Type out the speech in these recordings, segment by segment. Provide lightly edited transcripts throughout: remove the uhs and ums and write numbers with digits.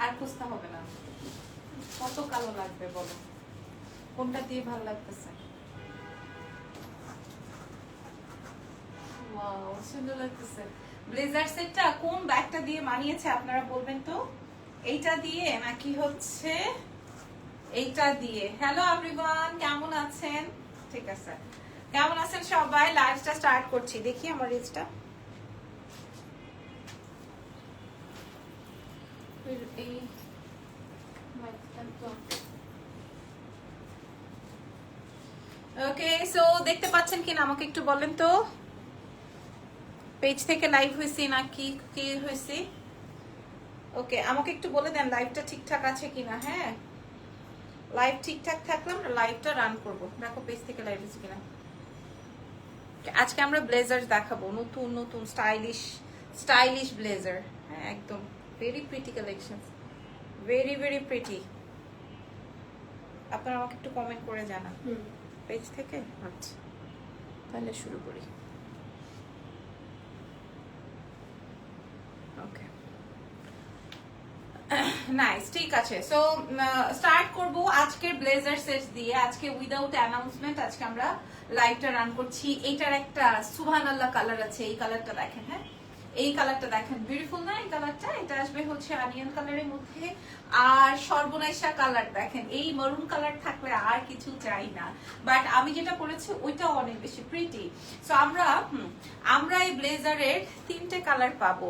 আর খুঁজতে হবে না। কত কালো লাগবে বলো, কোনটা দিয়ে ভালো লাগতেছে? ওয়াও, সুন্দর লাগতেছে। ব্লেজার সেটটা কোন ব্যাগটা দিয়ে মানিয়েছে আপনারা বলবেন তো? এইটা দিয়ে নাকি হচ্ছে এইটা দিয়ে? হ্যালো এভরিওয়ান, কেমন আছেন? ঠিক আছে, কেমন আছেন সবাই? লাইভটা স্টার্ট করছি। দেখি আমার রিচটা। এই ওকে, সো দেখতে পাচ্ছেন কিনা আমাকে একটু বলেন তো। পেজ থেকে লাইভ হয়েছি নাকি কি হয়েছে? ওকে, আমাকে একটু বলে দেন লাইভটা ঠিকঠাক আছে কিনা। হ্যাঁ, লাইভ ঠিকঠাক থাকলে আমরা লাইভটা রান করব। দেখো পেজ থেকে লাইভ হয়েছে কিনা। আজকে আমরা ব্লেজার দেখাবো, নতুন নতুন স্টাইলিশ স্টাইলিশ ব্লেজার। হ্যাঁ, একদম very pretty collection, very very pretty. আপনারা আমাকে একটু কমেন্ট করে জানান পেজ থেকে। আচ্ছা, তাহলে শুরু করি। ওকে, নাইস, ঠিক আছে। সো স্টার্ট করব আজকের ব্লেজার সেট দিয়ে। আজকে উইদাউট অ্যানাউন্সমেন্ট আজকে আমরা লাইভটা রান করছি। এইটার একটা সুবহানাল্লাহ কালার আছে, এই কালারটা দেখেন। হ্যাঁ, এই কালারটা দেখেন, বিউটিফুল না এই কালারটা? এটা আসবে হচ্ছে অনিয়ন কালারের মধ্যে। আর সর্বনাশা কালার দেখেন, এই মেরুন কালার থাকলে আর কিছু চাই না। বাট আমি যেটা পরেছি ওইটাও অনেক বেশি প্রিটি। সো আমরা এই ব্লেজারের 3টে কালার পাবো।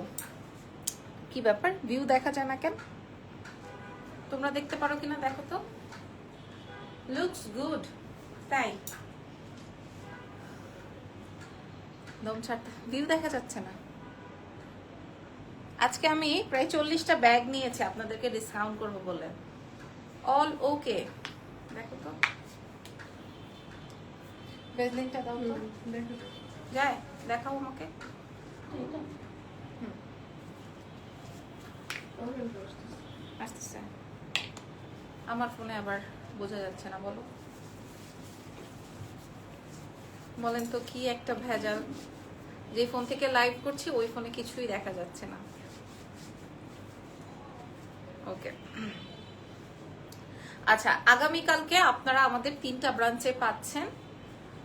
কি ব্যাপার, ভিউ দেখা যায় না কেন? তোমরা দেখতে পারো কিনা দেখো তো। লুকস গুড, তাই দম ছাড়তে ভিউ দেখা যাচ্ছে না। আজকে আমি প্রায় 40টা ব্যাগ নিয়েছি আপনাদেরকে ডিসকাউন্ট করবো বলে। অল ওকে, দেখো তো বেজলিংটা দাও তো। যায়, দেখাও আমাকে। আসতেছে আমার ফোনে, আবার বোঝা যাচ্ছে না। বলো, বলেন তো কি একটা ভেজাল। যে ফোন থেকে লাইভ করছি ওই ফোনে কিছুই দেখা যাচ্ছে না। ওকে, আচ্ছা, আগামীকালকে আপনারা আমাদের 3টা ব্রাঞ্চে পাচ্ছেন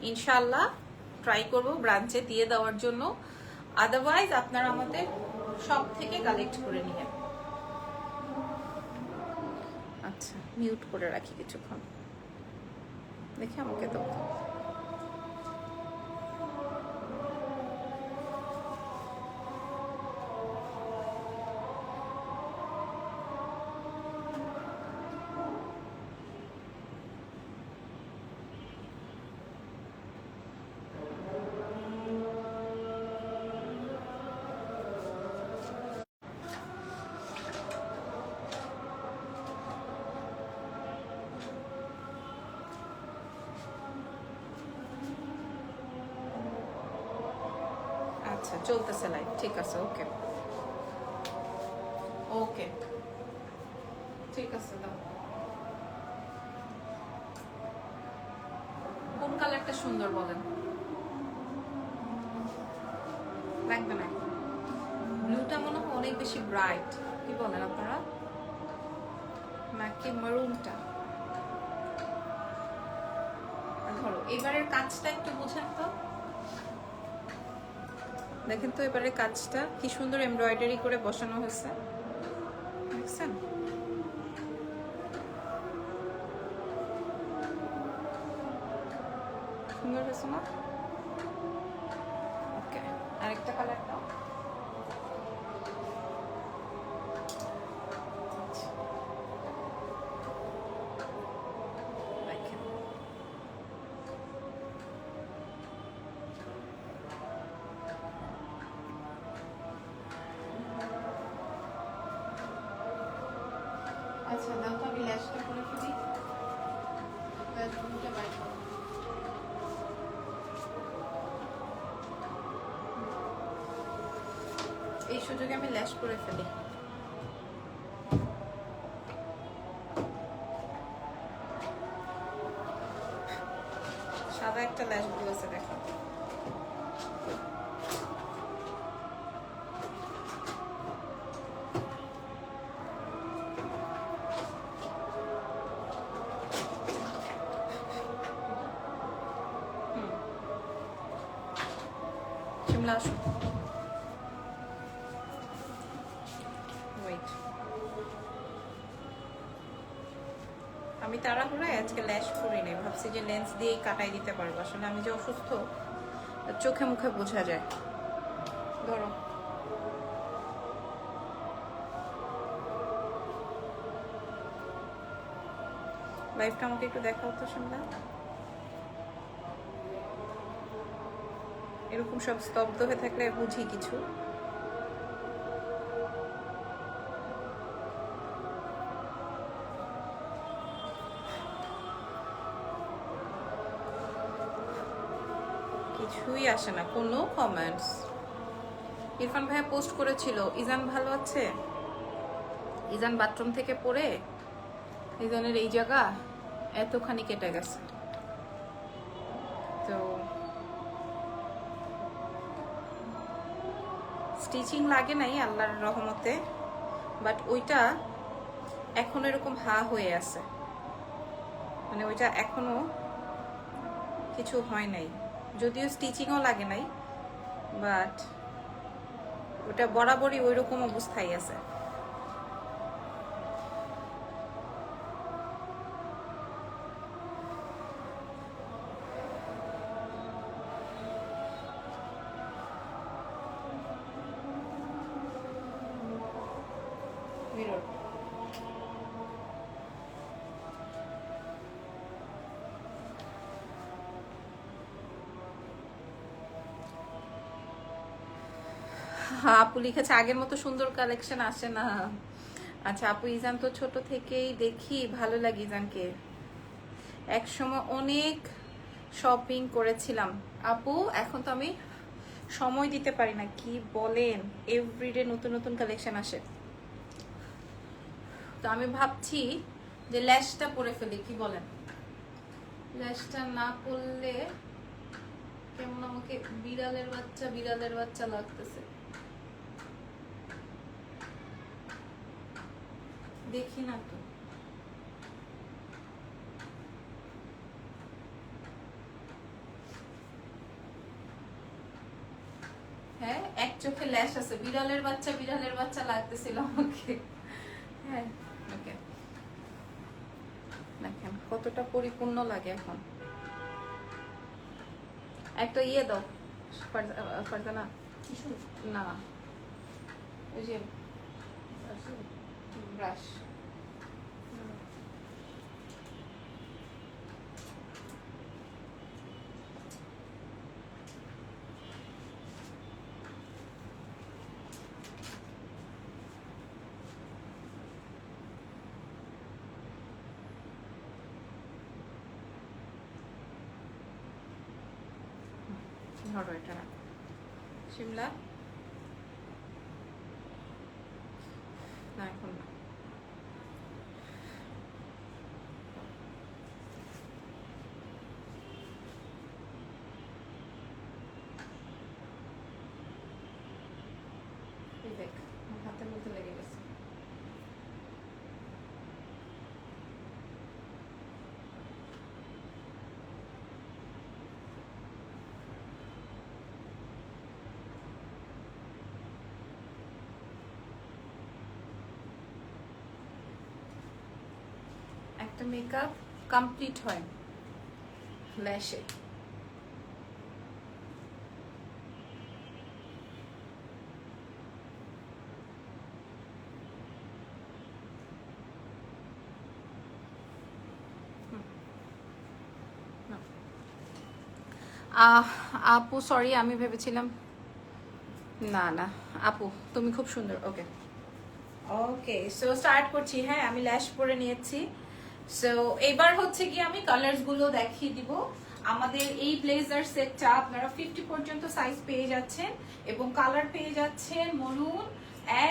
ইনশাআল্লাহ। ট্রাই করব ব্রাঞ্চে দিয়ে দেওয়ার জন্য, আদারওয়াইজ আপনারা আমাদের সব থেকে কালেক্ট করে নিয়ে। আচ্ছা, মিউট করে রাখি কিছুক্ষণ, দেখে আমাকে দাও। আচ্ছা, চলতেছে লাইভ, ঠিক আছে। ওকে ওকে, ঠিক আছে, দাও। কোন কালারটা সুন্দর বলেন? লাগবে না, ব্লুটা মনে হয় অনেক বেশি ব্রাইট। কি বলেন আপনারা? নাকি মেরুনটা? ধরো এবারের কাজটা একটু বুঝেন তো, দেখেন তো এবারের কাজটা কি সুন্দর এমব্রয়ডারি করে বসানো হয়েছে, দেখছেন? সুন্দর হয়েছে না? ওকে, আরেকটা কালার দাও। দেখেন, আচ্ছা দাও তো, আমি ল্যাশটা করে ফেলি। ল্যাশটা বাইর করো। এই সুযোগে আমি ল্যাশ করে ফেলি। সাদা একটা ল্যাশ ব্লু আছে, দেখো। শিমলা আসো, ওয়েট। আমি তাড়াহুড়ায় আজকে ল্যাশ করি নাই, ভাবছি যে লেন্স দিয়েই কাটাই দিতে পারবো। আসলে আমি যে অসুস্থ চোখে মুখে বোঝা যায়। ধরো, লাইফটা আমাকে একটু দেখাও তো শিমলা। এরকম সব স্তব্ধ হয়ে থাকলে বুঝি কিছু। কিছুই আসে না, কোনো কমেন্টস। ইরফান ভাইয়া পোস্ট করেছিল ইজান ভালো আছে, ইজান বাথরুম থেকে পড়ে ইজানের এই জায়গা এতখানি কেটে গেছে। তো স্টিচিং লাগে নাই আল্লাহর রহমতে, বাট ওইটা এখনো এরকম হা হয়ে আছে, মানে ওইটা এখনো কিছু হয় নাই, যদিও স্টিচিংও লাগে নাই, বাট ওটা বরাবরই ওই রকম অবস্থায় আছে। আপু লিখেছে আগের মতো সুন্দর কালেকশন আসে না। আচ্ছা আপু, ইজান তো ছোট থেকেই দেখি, ভালো লাগে ইজানকে, একসময় অনেক শপিং করেছিলাম। আপু এখন তো আমি সময় দিতে পারি না, কি বলেন, এভরিডে নতুন নতুন কালেকশন আসে। তো আমি ভাবছি যে ল্যাশটা পরে ফেলি, কি বলেন? ল্যাশটা না পরলে কেমন আমাকে বিড়ালের বাচ্চা বিড়ালের বাচ্চা লাগতেছে। দেখি না তো, হ্যাঁ এক চোখে ল্যাশ আছে, বিড়ালের বাচ্চা লাগতেছিল আমাকে। হ্যাঁ ওকে, দেখেন কতটা পরিপূর্ণ লাগে এখন। একটা ইয়ে দাও ফারজানা, না ওই যে ব্রাশ। ধরো এটা না শিমলা, না এখন না। দেখ হাতের মধ্যে লেগে গেছে। একটা মেকআপ কমপ্লিট হয় ল্যাশে। আপু সরি, আমি ভেবেছিলাম, না না আপু তুমি খুব সুন্দর। ওকে ওকে, সো স্টার্ট করছি। হ্যাঁ আমি ল্যাশ পরে নিয়েছি। সো এবার হচ্ছে কি আমি কালার্স গুলো দেখিয়ে দিব। আমাদের এই ব্লেজার সেটটা আপনারা 50 পর্যন্ত সাইজ পেয়ে যাচ্ছেন এবং কালার পেয়ে যাচ্ছেন মরুন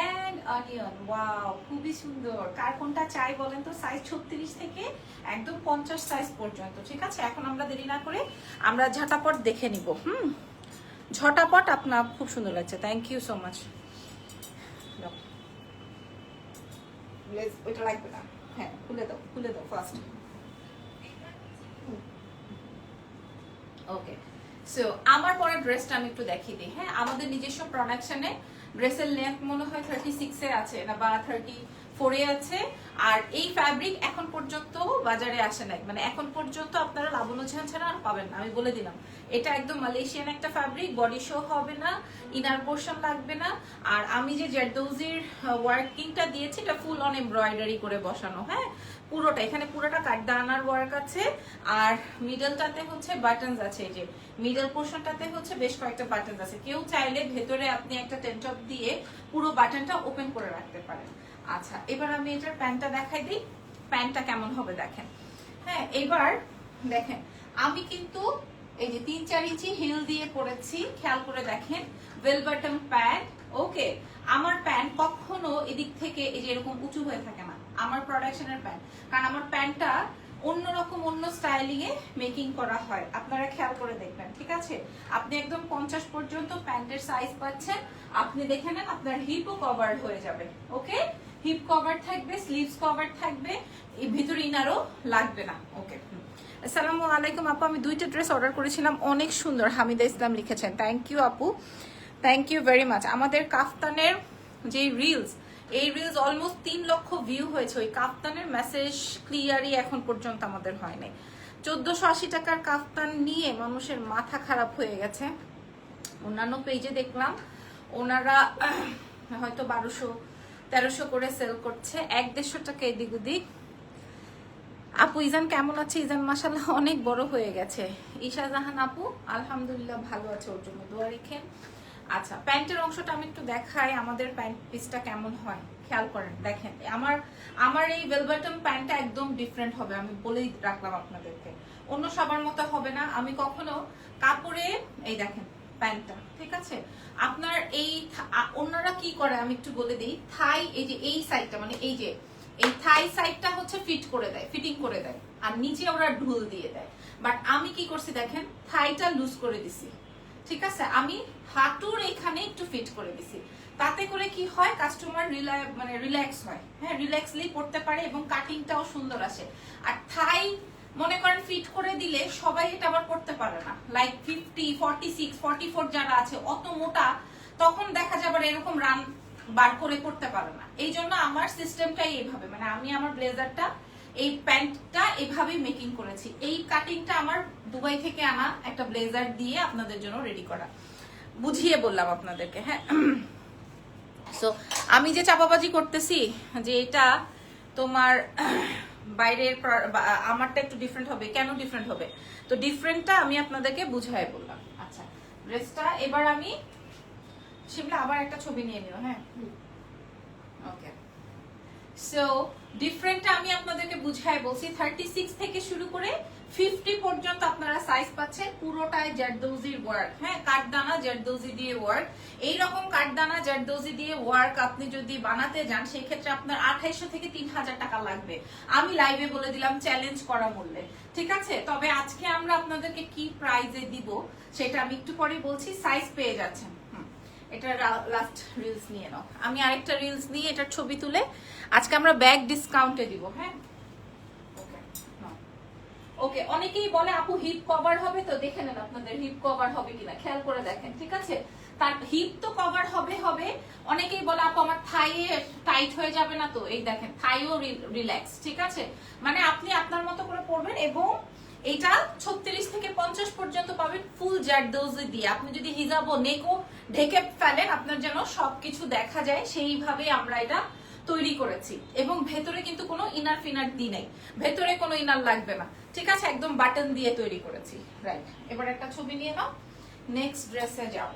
এন্ড অনিয়ন। ওয়াও খুবই সুন্দর, কার কোনটা চাই বলেন তো? সাইজ 36 থেকে একদম 50 সাইজ পর্যন্ত। ঠিক আছে, এখন আমরা দেরি না করে আমরা ঝটাপট দেখে নিব। ঝটাপট, আপনার খুব সুন্দর লাগছে, থ্যাংক ইউ সো মাচ। ওইটা লাগবে না, হ্যাঁ খুলে দাও ফার্স্ট। ওকে, সো আমার পরা ড্রেসটা আমি একটু দেখিয়ে দিই। হ্যাঁ, আমাদের নিজস্ব প্রোডাকশনে ড্রেসের লেন্থ মনে হয় 36 এ আছে না বা 34 এ আছে। আর এই ফ্যাব্রিক এখন পর্যন্ত বাজারে আসে নাই, মানে এখন পর্যন্ত আপনারা লাবণ্য ঝান ছাড়া আর পাবেন না, আমি বলে দিলাম। এটা একদম মালয়েশিয়ান একটা ফ্যাব্রিক, বডি শো হবে না, ইনার পোর্শন লাগবে না। আর আমি যে জেরদৌজির ওয়ার্কিংটা দিয়েছি এটা ফুল অন এমব্রয়ডারি করে বসানো। হ্যাঁ, পুরোটা এখানে পুরোটা কাঠদানার ওয়ার্ক আছে। আর মিডলটাতে হচ্ছে বাটনস আছে, এই যে মিডল পোর্শনটাতে হচ্ছে বেশ কয়েকটা বাটনস আছে। কেউ চাইলে ভেতরে আপনি একটা টেনটপ দিয়ে পুরো বাটনটা ওপেন করে রাখতে পারেন। আচ্ছা, এবার আমি এটার প্যান্টটা দেখাই দিই, প্যান্টটা কেমন হবে দেখেন। হ্যাঁ, এবার দেখেন আমি কিন্তু এই যে 3-4 ইঞ্চি হিল দিয়ে পরেছি, খেয়াল করে দেখেন, ওয়েল বটম প্যান্ট। ওকে, আমার প্যান্ট কখনো এদিক থেকে এই যে এরকম উঁচু হয়ে থাকে না, আমার প্রোডাকশনের প্যান্ট, কারণ আমার প্যান্টটা অন্যরকম অন্য স্টাইলিং এ মেকিং করা হয়, আপনারা খেয়াল করে দেখবেন। ঠিক আছে, আপনি একদম 50 পর্যন্ত প্যান্টের সাইজ পাচ্ছেন। আপনি দেখে নেন, আপনার হিপও কভার হয়ে যাবে। ওকে, হিপ কভার থাকবে, স্লিভস কভার থাকবে, এই ভিতরে ইনারও লাগবে না। ওকে, আসসালামু আলাইকুম আপু, আমি 2টা ড্রেস অর্ডার করেছিলাম, অনেক সুন্দর, হামিদা ইসলাম লিখেছেন। থ্যাংক ইউ আপু, থ্যাংক ইউ ভেরি মাচ। আমাদের কাফতানের যে রিলস, এই রিলস অলমোস্ট 3 লক্ষ ভিউ হয়েছে। ওই কাফতানের মেসেজ ক্লিয়ারই এখন পর্যন্ত আমাদের হয় নাই। 1480 টাকার কাফতান নিয়ে মানুষের মাথা খারাপ হয়ে গেছে। অন্যান্য পেজে দেখলাম ওনারা হয়তো 1200-1300 করে সেল করছে, 1-150 টাকা এদিক ওদিক। আপু ইজান কেমন আছে? ইজান মাশাআল্লাহ অনেক বড় হয়ে গেছে। ঈশা জাহান আপু আলহামদুলিল্লাহ ভালো আছে, ওর জন্য দোয়া রেখেন। আচ্ছা, প্যান্টের অংশটা আমি একটু দেখাই, আমাদের প্যান্ট পিসটা কেমন হয় খেয়াল করেন। দেখেন আমার এই ভেলভেটম প্যান্টটা একদম ডিফারেন্ট হবে, আমি বলেই রাখলাম আপনাদেরকে, অন্য সবার মতো হবে না। আমি কখনো কাপড়ে, এই দেখেন প্যান্টটা, ঠিক আছে, আপনার এই অন্যরা কি করে আমি একটু বলে দিই। থাই, এই যে এই সাইডটা, মানে এই যে এই থাই সাইডটা হচ্ছে ফিটিং করে দেয়, আর নিচে ওরা ঢুল দিয়ে দেয়। বাট আমি কি করছি দেখেন, থাইটা লুজ করে দিছি, ঠিক আছে, আমি হাঁটুর এখানে একটু ফিট করে দিছি। তাতে করে কি হয়, কাস্টমার রিল্যাক্স হয়। হ্যাঁ, রিল্যাক্সলি পড়তে পারে এবং কাটিংটাও সুন্দর আসে। আর থাই মনে করেন ফিট করে দিলে সবাই এটা আবার করতে পারে না, লাইক 50, 46, 44 যারা আছে অত মোটা, তখন দেখা যাবে এরকম রান বার করে করতে পারে না। এই জন্য আমার সিস্টেমটাই এইভাবে, মানে আমি আমার ব্লেজারটা, এই প্যান্টটা এভাবেই মেকিং করেছি। এই কাটিংটা আমার দুবাই থেকে আনা একটা ব্লেজার দিয়ে আপনাদের জন্য রেডি করা, বুঝিয়ে বললাম আপনাদেরকে। হ্যাঁ, সো আমি যে চাপাবাজি করতেছি যে এটা তোমার বাইরের, আমারটা একটু ডিফারেন্ট হবে, কেন ডিফারেন্ট হবে, তো ডিফারেন্টটা আমি আপনাদেরকে বুঝাই বললাম। আচ্ছা, ড্রেসটা এবার আমি শিমলা আবার একটা ছবি নিয়ে নিও। হ্যাঁ, ওকে, সো ডিফারেন্টটা আমি আপনাদেরকে বুঝাই বলছি। 36 থেকে শুরু করে 50 পর্যন্ত আপনারা সাইজ পাচ্ছেন, পুরোটাই জারদৌজির ওয়ার্ক। হ্যাঁ, কাঠদানা জারদৌজি দিয়ে ওয়ার্ক। এইরকম কাঠদানা জারদৌজি দিয়ে ওয়ার্ক আপনি যদি বানাতে যান, সেই ক্ষেত্রে আপনার 2800 থেকে 3000 টাকা লাগবে। আমি লাইভে বলে দিলাম, চ্যালেঞ্জ করা মূল্যে, ঠিক আছে। তবে আজকে আমরা আপনাদেরকে কি প্রাইজে দিব সেটা আমি একটু পরে বলছি। সাইজ পেয়ে যাচ্ছেন। এটা লাস্ট রিলস নিয়ে নাও, আমি আরেকটা রিলস নিয়ে এটার ছবি তুলে আজকে আমরা ব্যাগ ডিসকাউন্টে দিব। হ্যাঁ, ওকে, অনেকেই বলে আপু হিপ কভার হবে, তো দেখে নেন আপনাদের হিপ কভার হবে কিনা, খেয়াল করে দেখেন। ঠিক আছে, তার হিপ তো কভার হবে। অনেকেই বলে আপু আমার থাইয়ে টাইট হয়ে যাবে না, তো এই দেখেন থাইও রিল্যাক্স। ঠিক আছে, মানে আপনি আপনার মতো করে পরবেন। এবং এটা 36 থেকে 50 পর্যন্ত পাবেন ফুল জারদৌজি দিয়ে। আপনি যদি হিজাব ও নেকও ঢেকে ফেলেন, আপনার যেন সবকিছু দেখা যায়, সেইভাবে আমরা এটা তৈরি করেছি। এবং ভেতরে কিন্তু কোনো ইনার ফিনার দিই নাই, ভেতরে কোনো ইনার লাগবে না। ঠিক আছে, একদম বাটন দিয়ে তৈরি করেছি। রাইট, এবার একটা ছবি নিয়ে নাও, নেক্সট ড্রেসে যাব।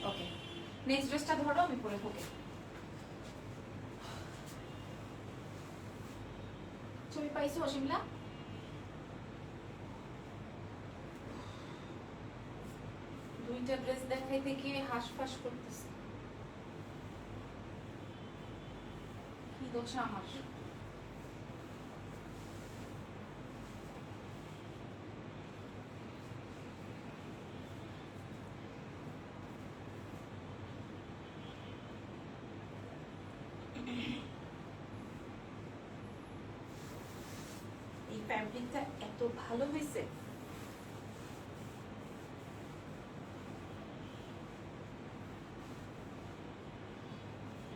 ওকে, নেক্সট ড্রেসটা ধরো, আমি পরে থাকি। ছবি পাইছো অসীমলা? দুইটা ড্রেস দেখাইতে গিয়ে হাঁসফাঁস করতেছে, কি দোষ আমার? ফ্যাব্রিকটা এত ভালো হয়েছে।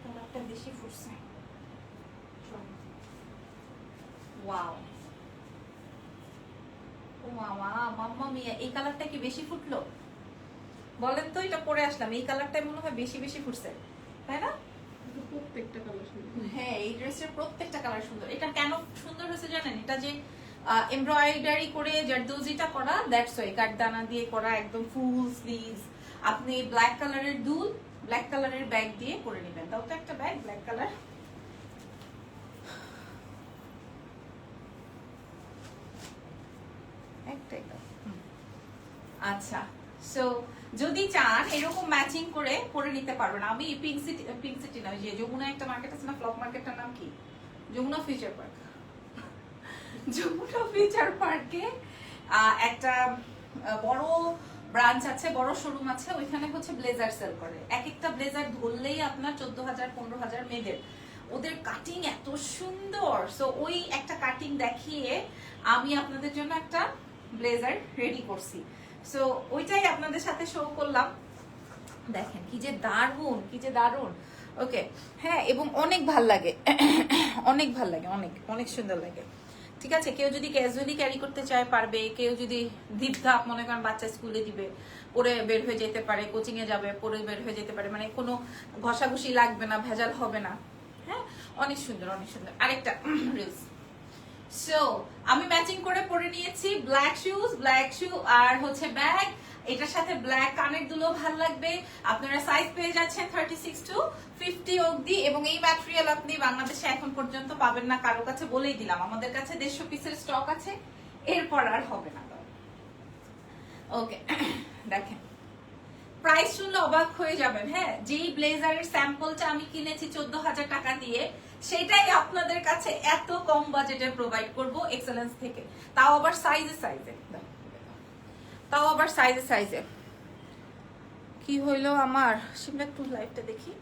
কালারটা বেশি ফুটছে। ওয়াও, ও মামা, মাম্মা মিয়া, এই কালারটা কি বেশি ফুটলো বলেন তো? এটা পরে আসলাম, এই কালারটাই মনে হয় বেশি বেশি ফুটছে, তাই না? প্রত্যেকটা কালার সুন্দর। হ্যাঁ, এই ড্রেসের প্রত্যেকটা কালার সুন্দর। এটা কেন সুন্দর হয়েছে জানেন? এটা যে এমব্রয়ডারি করে জারদোজিটা করা, দ্যাটস ওয়াই, কাঠদানা দিয়ে করা, একদম ফুল স্লিভস। আপনি ব্ল্যাক কালারের দুল, ব্ল্যাক কালারের ব্যাগ দিয়ে করে নেবেন। দাও তো একটা ব্যাগ ব্ল্যাক কালার। একটাই দাও। আচ্ছা, সো যদি চান এরকম ম্যাচিং করে পরে নিতে পারবেন। আমি পিঙ্ক সিটি না, যে যমুনা একটা মার্কেট আছে না, ফ্লক মার্কেটটার নাম কি? Jamuna Future Park. Jamuna Future পার্কে একটা বড় ব্রাঞ্চ আছে, বড় শোরুম আছে, ওইখানে হচ্ছে ব্লেজার সেল করে। এক একটা ব্লেজার ধরলেই আপনার 14,000 15,000 মেয়েদের। ওদের কাটিং এত সুন্দর। সো ওই একটা কাটিং দেখিয়ে আমি আপনাদের জন্য একটা ব্লেজার রেডি করছি। সো ওইটাই আপনাদের সাথে শো করলাম। দেখেন কি যে দারুণ, কি যে দারুণ। ওকে, হ্যাঁ, এবং অনেক ভাল লাগে, অনেক ভাল লাগে, অনেক অনেক সুন্দর লাগে। ঠিক আছে, কেউ যদি ক্যাজুয়ালি ক্যারি করতে চায় পারবে, কেউ যদি ধাপ মনে করেন বাচ্চা স্কুলে দিবে, পরে বের হয়ে যেতে পারে, কোচিং এ যাবে পরে বের হয়ে যেতে পারে, মানে কোনো ঘষাঘষি লাগবে না, ভেজাল হবে না। হ্যাঁ, অনেক সুন্দর, অনেক সুন্দর। আরেকটা রিলস। সো আমি ম্যাচিং করে পরে নিয়েছি ব্ল্যাক শু আর হচ্ছে ব্যাগ। এটার সাথে ব্ল্যাক কানের দুলো ভালো লাগবে। আপনারা সাইজ পেয়ে যাচ্ছেন 36 to 50 অবধি, এবং এই ম্যাটেরিয়াল আপনি বাংলাদেশে এখন পর্যন্ত পাবেন না। কারো কাছে বলেই দিলাম, আমাদের কাছে 150 পিসের স্টক আছে, এরপর আর হবে না। ওকে, দেখেন প্রাইস শুনলে অবাক হয়ে যাবেন। হ্যাঁ, যেই ব্লেজারের স্যাম্পলটা আমি কিনেছি 14,000 টাকা দিয়ে, সেটাই আপনাদের কাছে এত কম বাজেটে প্রোভাইড করব এক্সেলেন্স থেকে। তাও আবার সাইজে কি হইলো আমার? সিমলা একটু লাইভটা দেখি।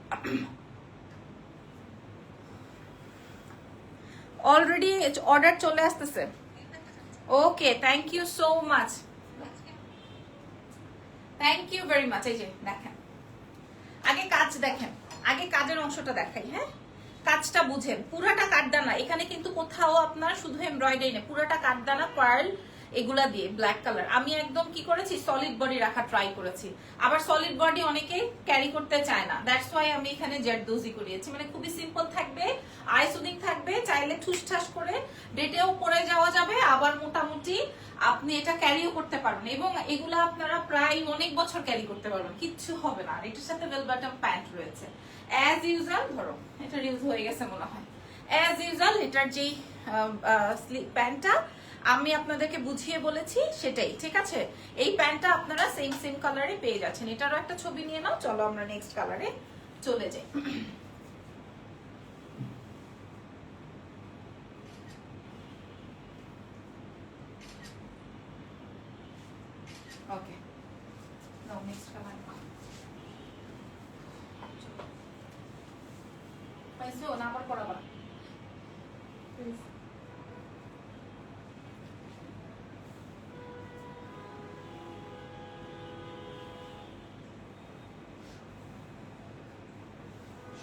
অলরেডি অর্ডার চলে আসতেছে। Okay, thank you so much, thank you very much. এই যে দেখেন, আগে কাজ দেখেন, আগে কাজের অংশটা দেখাই। হ্যাঁ, কাজটা বুঝেন, পুরাটা কাঠদানা। এখানে কিন্তু কোথাও আপনার শুধু এমব্রয়ডারি না, পুরাটা কাঠদানা, পার্ল এগুলা দিয়ে ব্ল্যাক কালার। আমি একদম কি করেছি, সলিড বডি রাখা ট্রাই করেছি। আবার সলিড বডি অনেকে ক্যারি করতে চায় না, দ্যাটস ওয়াই আমি এখানে জারদোজি করিয়েছি। মানে খুবই সিম্পল থাকবে, আই সুদিং থাকবে, চাইলে ঠুসঠাস করে ডেটেও পরে যাওয়া যাবে, আবার মোটামুটি আপনি এটা ক্যারিও করতে পারবেন, এবং এগুলা আপনারা প্রায় অনেক বছর ক্যারি করতে পারবেন, কিচ্ছু হবে না। আর এটার সাথে বেল বাটন প্যান্ট রয়েছে অ্যাজ ইউজুয়াল। ধরো এটা ইউজ হয়ে গেছে মনে হয়। অ্যাজ ইউজুয়াল এটার যেই প্যান্টটা আমি আপনাদেরকে বুঝিয়ে বলেছি সেটাই, ঠিক আছে? এই প্যান্টটা আপনারা সেম কালারে পেয়ে যাচ্ছেন। এটারও একটা ছবি নিয়ে নাও। চলো আমরা নেক্সট কালারে চলে যাই। ওকে, নাও নেক্সট কালার। পাইছো না? আবার পড়াবা।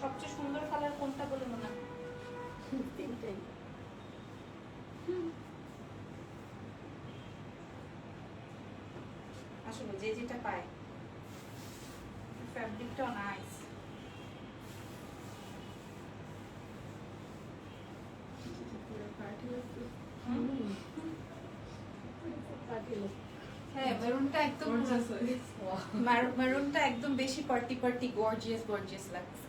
সবচেয়ে সুন্দর কালার কোনটা বলে মনে হয়? তিনটাই। আসলে যে যেটা পায়। ফ্যাব্রিকটাও নাইস। হ্যাঁ, মেরুনটা একদম মেরুনটা একদম বেশি পার্টি গর্জিয়াস লাগছে।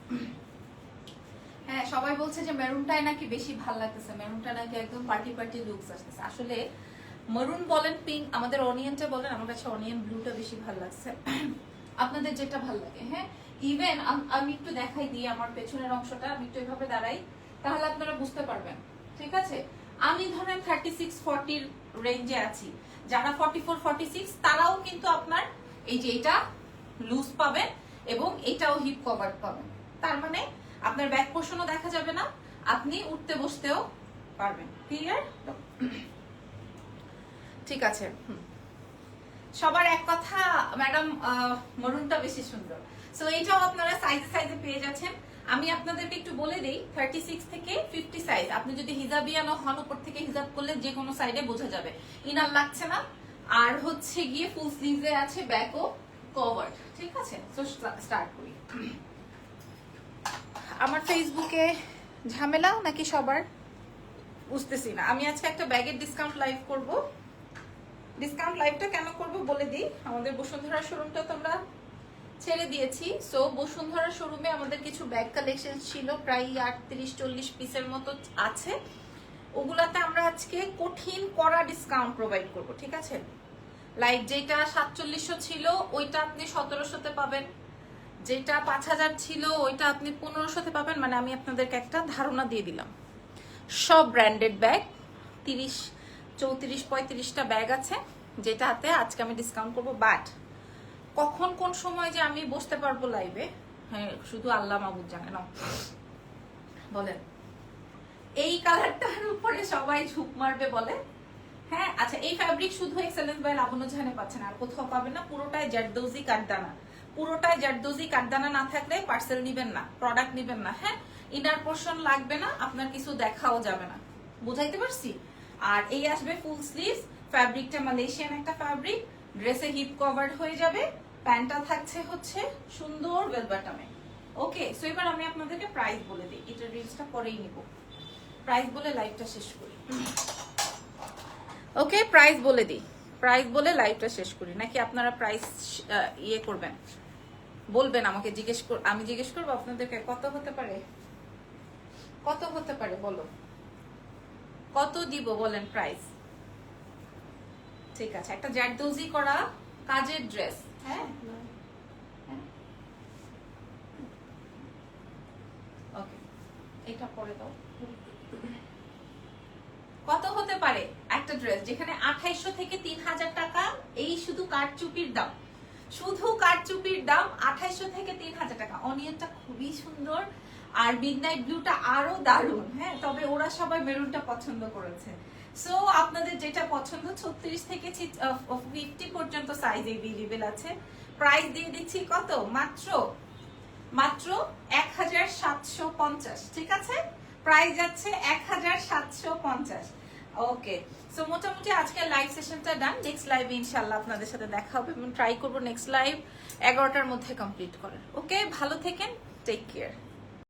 হ্যাঁ, সবাই বলছে যে মেরুনটাই নাকি বেশি ভালো লাগতেছে, মেরুনটা নাকি একদম পার্টি লুকস আসতেছে। আসলে মেরুন বলেন, পিঙ্ক, আমাদের অনিয়নটা বলেন, আমার কাছে অনিয়ন ব্লুটা বেশি ভালো লাগছে। আপনাদের যেটা ভালো লাগে। হ্যাঁ, ইভেন আমি একটু দেখাই দিই আমার পেছনের অংশটা। আমি একটু এভাবে দাঁড়াই, তাহলে আপনারা বুঝতে পারবেন। ঠিক আছে, আমি ধরেন 36-40 রেঞ্জে আছি। যারা 44-46 তারাও কিন্তু আপনার এই যে এটা লুজ পাবেন, এবং এটাও হিপ কভার পাবেন। তার মানে আপনার ব্যাক পোর্শনও দেখা যাবে না, আপনি উঠতে বসতেও পারবেন। ক্লিয়ার? ঠিক আছে। সবার এক কথা, ম্যাডাম মরুনটা বেশি সুন্দর। সো এইটাও আপনারা সাইজে সাইজে পেয়ে যাচ্ছেন। আমি আপনাদেরকে একটু বলে দেই, 36 থেকে 50 সাইজ। আপনি যদি হিজাবিয়ানো হন, উপর থেকে হিজাব করলে যে কোনো সাইডে বোঝা যাবে, ইনার লাগছে না। আর হচ্ছে গিয়ে ফুল স্লিভে আছে, ব্যাকও কভার্ড। ঠিক আছে, সো স্টার্ট করি। আমার ফেসবুকে ঝামেলা নাকি সবার, বুঝতেছি না। আমি আজকে একটা ব্যাগের ডিসকাউন্ট লাইভ করব। ডিসকাউন্ট লাইভটা কেন করব বলে দিই। আমাদের বসুন্ধরা শোরুমটা তো আমরা ছেড়ে দিয়েছি। সো বসুন্ধরা শোরুমে আমাদের কিছু ব্যাগ কালেকশন ছিল, প্রায় 38-40 পিসের মতো আছে। ওগুলাতে আমরা আজকে কঠিন কড়া ডিসকাউন্ট প্রোভাইড করব। ঠিক আছে, লাইক যেটা 4700 ছিল ওইটা আপনি 1700-তে পাবেন, যেটা 5000 ছিল ওইটা আপনি 1500-তে পাবেন। মানে আমি আপনাদেরকে একটা ধারণা দিয়ে দিলাম। সব ব্র্যান্ডেড ব্যাগ, 30, 34, 35টা ব্যাগ আছে, যেটাতে আজকে আমি ডিসকাউন্ট করব। বাট কখন কোন সময় যে আমি বসতে পারবো লাইভে, হ্যাঁ শুধু আল্লাহ মাহবুব জানে না। বলেন, এই কালারটার উপরে সবাই ঝুঁক মারবে বলে। হ্যাঁ আচ্ছা, এই ফ্যাব্রিক শুধু এক্সেলেন্স বাই লাবণ্য জাহানে পাচ্ছেন, আর কোথাও পাবেন না। পুরোটাই জারদৌজি কাঠদানা, পুরোটাই জারদৌজি কাঠদানা না থাকলে পার্সেল নিবেন না, প্রোডাক্ট নিবেন না। হ্যাঁ, ইনার পোর্শন লাগবে না, আপনার কিছু দেখাও যাবে না। বুঝাইতে পারছি? আর এই আসবে ফুল স্লিভস, ফ্যাব্রিকটা মালয়েশিয়ান একটা ফ্যাব্রিক, ড্রেসে হিপ কভার্ড হয়ে যাবে, প্যান্টটা থাকছে হচ্ছে সুন্দর ওয়েলবাটামে। ওকে, সো এবার আমি আপনাদেরকে প্রাইস বলে দিই, এটা রিলসটা পরেই নিব। প্রাইস বলে লাইভটা শেষ করি। ওকে, প্রাইস বলে দিই, প্রাইস বলে লাইভটা শেষ করি। নাকি আপনারা প্রাইস ইয়ে করবেন, বলবেন আমাকে, আমি জিজ্ঞেস করবো আপনাদেরকে কত হতে পারে, কত হতে পারে বলো, কত দিব বলেন প্রাইস। ঠিক আছে, একটা জারদৌজি করা কাজের ড্রেস। হ্যাঁ, ওকে, এটা পরে দাও। কত হতে পারে একটা ড্রেস যেখানে 2800 থেকে 3000 টাকা, এই শুধু কারচুপির দাম, শুধু কারচুপির দাম 2800 থেকে 3000 টাকা। অনিয়নটা খুবই সুন্দর, আর মিডনাইট ব্লুটা আরো দারুণ। হ্যাঁ, তবে ওরা সবাই মেরুনটা পছন্দ করেছে। সো আপনাদের যেটা পছন্দ, 36 থেকে 50 পর্যন্ত সাইজ এভেলেবেল আছে। প্রাইস দিয়ে দিচ্ছি কত, মাত্র 1750। ঠিক আছে, প্রাইস যাচ্ছে 1750। ওকে, সো মোটামুটি আজকে লাইভ সেশনটা ডান। নেক্সট লাইভে ইনশাআল্লাহ আপনাদের সাথে দেখা হবে এবং ট্রাই করবো নেক্সট লাইভ 11টার মধ্যে কমপ্লিট করার। ওকে, ভালো থেকেন, টেক কেয়ার।